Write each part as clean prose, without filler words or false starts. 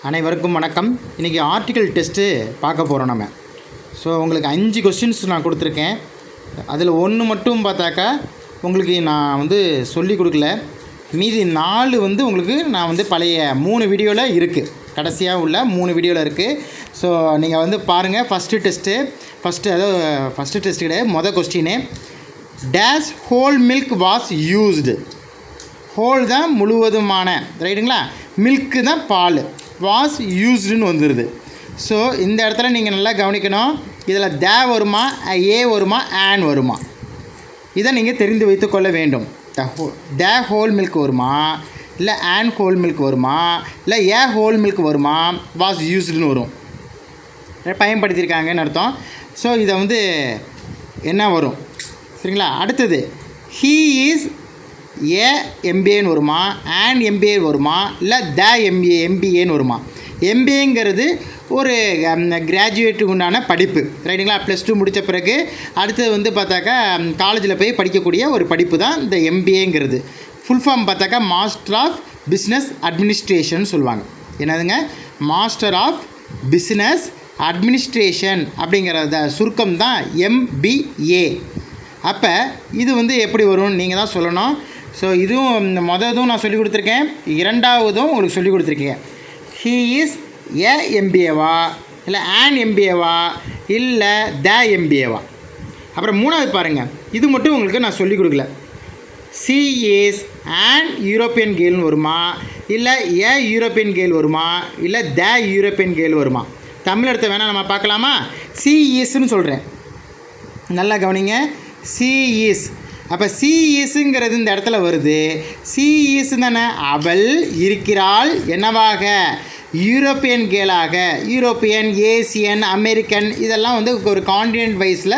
அனைவருக்கும் வணக்கம். இன்றைக்கி ஆர்டிக்கல் டெஸ்ட்டு பார்க்க போகிறோம் நம்ம. ஸோ உங்களுக்கு 5 கொஸ்டின்ஸ் நான் கொடுத்துருக்கேன். அதில் ஒன்று மட்டும் பார்த்தாக்கா உங்களுக்கு நான் சொல்லி கொடுக்கல. மீதி 4 உங்களுக்கு நான் பழைய 3 வீடியோவில் இருக்குது. கடைசியாக உள்ள 3 வீடியோவில் இருக்குது. ஸோ நீங்கள் பாருங்கள். ஃபஸ்ட்டு டெஸ்ட்டு கிடையாது. மொதல் question, dash whole milk was used. Whole தான் முழுவதுமான, ரைட்டுங்களா? மில்க்கு தான் பால், வாஸ் யூஸ்டுன்னு வந்துடுது. ஸோ இந்த இடத்துல நீங்கள் நல்லா கவனிக்கணும். இதில் த வருமா, ஏ வருமா, ஆன் வருமா, இதை நீங்கள் தெரிந்து வைத்து கொள்ள வேண்டும். த ஹோல் மில்க் வருமா, இல்லை ஆன் ஹோல் மில்க் வருமா, இல்லை ஏ ஹோல் மில்க் வருமா, வாஸ் யூஸ்டுன்னு வரும், பயன்படுத்தியிருக்காங்கன்னு அர்த்தம். ஸோ இதை என்ன வரும், சரிங்களா? அடுத்தது, ஹீ இஸ் ஏ எம்பிஏன்னு வருமா, ஆன் எம்பிஏ வருமா, இல்லை த எம்பிஏன்னு வருமா? எம்பிஏங்கிறது ஒரு கிராஜுவேட்டுக்கு உண்டான படிப்பு, ரைட்டுங்களா? +2 முடித்த பிறகு அடுத்தது பார்த்தாக்கா காலேஜில் போய் படிக்கக்கூடிய ஒரு படிப்பு தான் இந்த எம்பிஏங்கிறது. ஃபுல் ஃபார்ம் பார்த்தாக்கா மாஸ்டர் ஆஃப் பிஸ்னஸ் அட்மினிஸ்ட்ரேஷன் சொல்லுவாங்க. என்னதுங்க? மாஸ்டர் ஆஃப் பிஸ்னஸ் அட்மினிஸ்ட்ரேஷன் அப்படிங்கிறத சுருக்கம் தான் MBA. அப்போ இது எப்படி வரும்னு நீங்கள் தான் சொல்லணும். ஸோ இதுவும் மொதலும் நான் சொல்லிக் கொடுத்துருக்கேன், இரண்டாவதும் உங்களுக்கு சொல்லிக் கொடுத்துருக்கேன். ஹீ இஸ் ஏ எம்பிஏவா, இல்லை ஆன் எம்பிஏவா, இல்லை த எம்பிஏவா? அப்புறம் மூணாவது பாருங்கள், இது மட்டும் உங்களுக்கு நான் சொல்லிக் கொடுக்கல. சி இஸ் ஆன் யூரோப்பியன் கேர்ள்னு வருமா, இல்லை ஏ யூரோப்பியன் கேர்ள் வருமா, இல்லை த யூரோப்பியன் கேர்ள் வருமா? தமிழ் அர்த்தம் வேணால் நம்ம பார்க்கலாமா? சி இஸ்ன்னு சொல்கிறேன், நல்லா கவனிங்க. சி இஸ், அப்போ சி இஸ்ங்கிறது இந்த இடத்துல வருது. சி இஸ் தானே, அவள் இருக்கிறாள் என்னவாக, யூரோப்பியன் கேளாக. யூரோப்பியன், ஏசியன், அமெரிக்கன், இதெல்லாம் ஒரு கான்டினென்ட் வைஸில்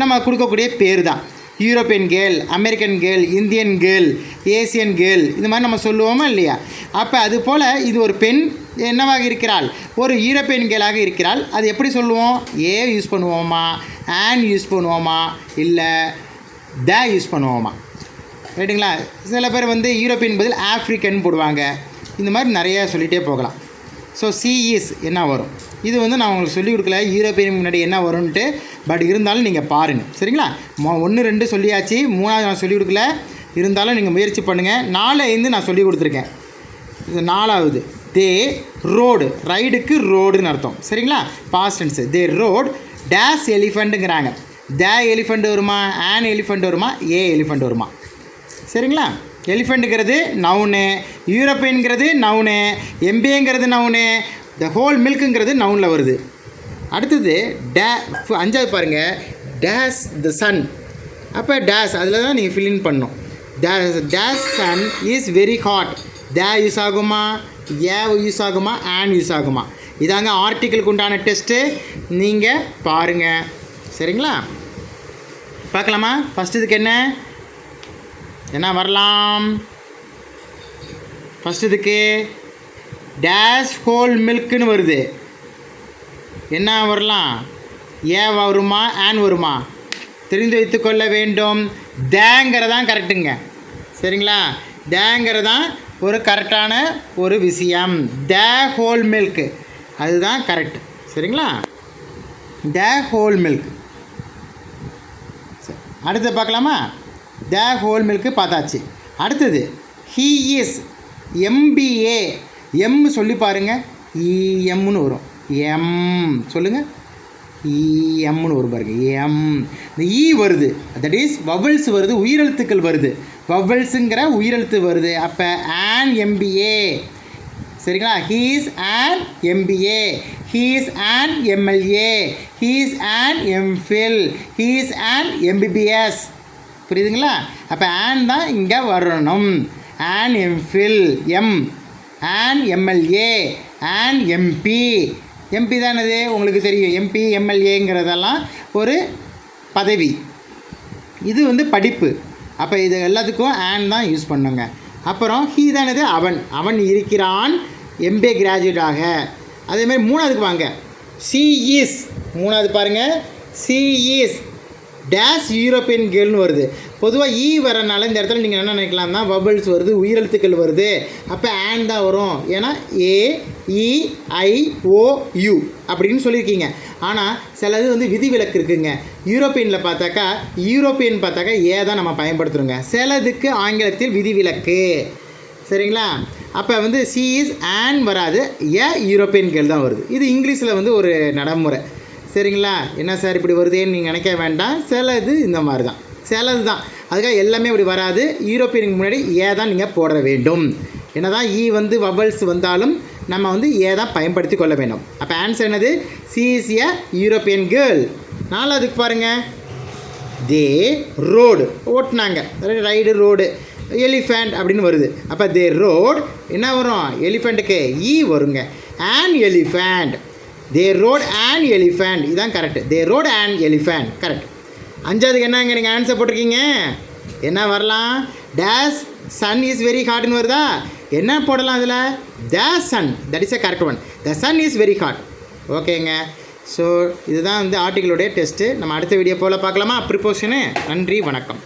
நம்ம கொடுக்கக்கூடிய பேர் தான். European girl, American girl, Indian girl, Asian girl, இது மாதிரி நம்ம சொல்லுவோமா இல்லையா? அப்போ அது போல் இது ஒரு பெண் என்னவாக இருக்கிறாள், ஒரு யூரோப்பியன் கேளாக இருக்கிறாள். அது எப்படி சொல்லுவோம்? ஏ யூஸ் பண்ணுவோமா, ஆன் யூஸ் பண்ணுவோமா, இல்லை த யூஸ் பண்ணுவோமா, ரைட்டுங்களா? சில பேர் யூரோப்பியன் பதில் ஆஃப்ரிக்கன் போடுவாங்க. இந்த மாதிரி நிறையா சொல்லிகிட்டே போகலாம். ஸோ சி இஸ் என்ன வரும், இது நான் உங்களுக்கு சொல்லிக் கொடுக்கல யூரோப்பியன் முன்னாடி என்ன வரும்ன்ட்டு. பட் இருந்தாலும் நீங்கள் பாருங்கள், சரிங்களா? 1, 2 சொல்லியாச்சு, 3வது நான் சொல்லிக் கொடுக்கல. இருந்தாலும் நீங்கள் முயற்சி பண்ணுங்கள். 4, 5 நான் சொல்லிக் கொடுத்துருக்கேன். இது 4வது, தே ரோடு, ரைடுக்கு ரோடுன்னு அர்த்தம், சரிங்களா? Past tense. They rode dash எலிஃபண்ட்டுங்கிறாங்க. த எலிஃபண்ட் வருமா, ஆன் எலிஃபண்ட் வருமா, ஏ எலிஃபண்ட் வருமா? சரிங்களா? எலிஃபண்ட்டுங்கிறது நவுனு, யூரோப்பியன்கிறது நவுனு, எம்பிஏங்கிறது நவுனு, த ஹோல் மில்க்குங்கிறது நவுனில் வருது. அடுத்தது 5வது பாருங்கள், டேஷ் த சன். அப்போ டேஷ் அதில் தான் நீங்கள் ஃபில்லின் பண்ணணும். Dash sun is very hot. The use ஆகுமா, ஏ யூஸ் ஆகுமா, ஆன் யூஸ் ஆகுமா? இதாங்க ஆர்டிக்கிளுக்கு உண்டான டெஸ்ட்டு. நீங்கள் பாருங்கள், சரிங்களா? பார்க்கலாமா? ஃபஸ்ட்டு இதுக்கு என்ன வரலாம்? ஃபஸ்ட்டு இதுக்கு டேஷ் ஹோல் மில்க்குன்னு வருது. என்ன வரலாம்? ஏ வருமா, ஆன் வருமா? தெரிந்து வைத்து கொள்ள வேண்டும். தேங்கிறதான் கரெக்டுங்க, சரிங்களா? தேங்கிறதான் ஒரு கரெக்டான ஒரு விஷயம். த ஹோல் மில்க்கு அதுதான் கரெக்ட், சரிங்களா? The whole milk. அடுத்து பார்க்கலாமா? த ஹோல் மில்க்கு பார்த்தாச்சு. அடுத்தது ஹீ இஸ் MBA. எம் சொல்லி பாருங்கள், EMன்னு வரும். எம் சொல்லுங்கள், EMன்னு வரும் பாருங்கள். எம் இந்த வருது, தட் இஸ் வவல்ஸ் வருது, உயிரெழுத்துக்கள் வருது. வவல்ஸுங்கிற உயிரெழுத்து வருது. அப்போ ஆன் MBA, சரிங்களா? He is on MBA, he is on MLA, he is on MPhil, he is on MBBS. புரியுதுங்களா? அப்போ ஆன் தான் இங்கே வரணும். On MPhil, M on MLA, on MP. MP தானது உங்களுக்கு தெரியும். MP MLAங்கிறதெல்லாம் ஒரு பதவி, இது படிப்பு. அப்போ இது எல்லாத்துக்கும் ஆன் தான் யூஸ் பண்ணுங்க. அப்புறம் ஹீ தானது அவன் இருக்கிறான் MBA கிராஜுவேட்டாக. அதேமாதிரி 3வதுக்கு வாங்க, சி இஸ். 3வது பாருங்கள், சி இஸ் டேஷ் யூரோப்பியன் கேர்ள்னு வருது. பொதுவாக வரனால இந்த இடத்துல நீங்கள் என்ன நினைக்கலாம்னா வபல்ஸ் வருது, உயிரெழுத்துக்கள் வருது, அப்போ ஆன் தான் வரும். ஏன்னா AEIOU அப்படின்னு சொல்லியிருக்கீங்க. ஆனால் சிலது வந்து விதிவிலக்கு இருக்குங்க. யூரோப்பியன் பார்த்தாக்கா தான் நம்ம பயன்படுத்துகிறோங்க. சிலதுக்கு ஆங்கிலத்தில் விதிவிலக்கு. சரிங்களா? அப்போ வந்து சி இஸ் ஆன் வராது, யூரோப்பியன் கேர்ள் தான் வருது. இது இங்கிலீஷில் வந்து ஒரு நடைமுறை. சரிங்களா? என்ன சார் இப்படி வருதேன்னு நீங்கள் நினைக்க வேண்டாம். சிலது இந்த மாதிரி தான், சிலது தான். அதுக்காக எல்லாமே இப்படி வராது. யூரோப்பியனுக்கு முன்னாடி தான் நீங்கள் போட வேண்டும். என்ன தான் வந்து வவல்ஸ் வந்தாலும் நம்ம வந்து தான் பயன்படுத்தி கொள்ள வேண்டும். அப்போ ஆன்சர் என்னது? She is European girl. நாலாவதுக்கு பாருங்கள், தே ரோடு ஓட்டினாங்க, ரைடு ரோடு, எலிஃபண்ட் அப்படின்னு வருது. அப்போ தே ரோட் என்ன வரும்? எலிஃபண்ட்டுக்கு வருங்க. An elephant, they rode an elephant, இதுதான் correct. They rode an elephant correct. அஞ்சாவதுக்கு என்னங்க நீங்கள் ஆன்சர் போட்டிருக்கீங்க? என்ன வரலாம்? டேஷ் சன் இஸ் வெரி ஹாட்னு வருதா? என்ன போடலாம் அதில்? The sun, that is a correct one. The sun is very hot. ஓகேங்க. ஸோ இதுதான் வந்து ஆர்டிக்கிளுடைய டெஸ்ட்டு. நம்ம அடுத்த வீடியோ போல் பார்க்கலாமா ப்ரிப்போஷனு? நன்றி, வணக்கம்.